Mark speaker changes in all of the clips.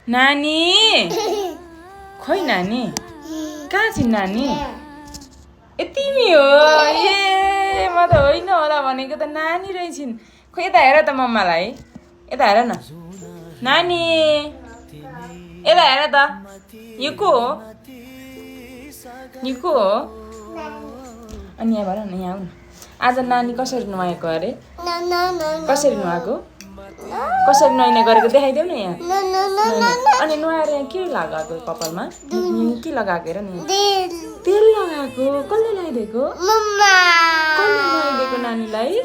Speaker 1: नानी खोइ नानी कहाँ छिन् नानी ए तिमी हो ए म त होइन होला भनेको त नानी रहेछिन् खोइ यता हेर त मम्मालाई यता हेर न नानी यता हेर त यो को हो अनि यहाँ भन न यहाँ आऊ न आज नानी कसरी नुहाएको अरे कसरी नुहाएको कसरी नुहाइने गरेको देखाइदेऊ न यहाँ अनि नुहाएर यहाँ के लगाएको कपालमा के लगाएको हेर नि तेल लगाएको कसले लगाइदिएको कसले नुहाइदिएको नानीलाई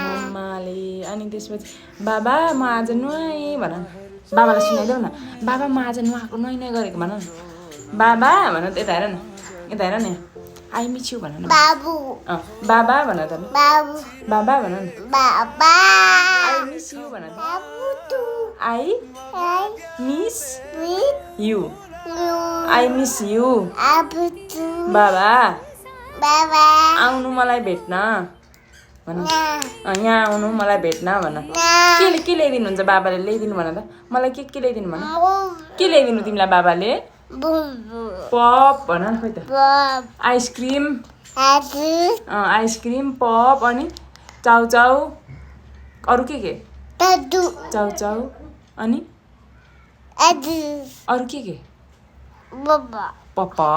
Speaker 1: मम्माले अनि त्यसपछि बाबा म आज नुहाएँ भन बाबालाई सुनाइदेऊ न बाबा म आज नुहाएको नुहाइने गरेको भन न बाबा भन त यता हेर न आई मिस यु भन न बाबा भन त बाबा भन न आई मिस यु भन I miss you I miss you बाबा आउनु मलाई भेट्न भन यहाँ आउनु मलाई भेट्न भन के ल्याइदिनुहुन्छ बाबाले ल्याइदिनु भन त मलाई के ल्याइदिनु भन के ल्याइदिनु तिमीलाई बाबाले पप भन न खोइ त आइसक्रिम पप अनि चाउचाउ अरू के चाउचाउ अनि अरू के पप्पा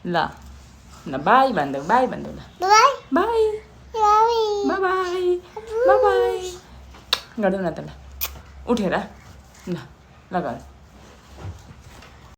Speaker 1: ल बाई भन्देऊ ल बाई बाई गर्दैन त ल उठेर ल गर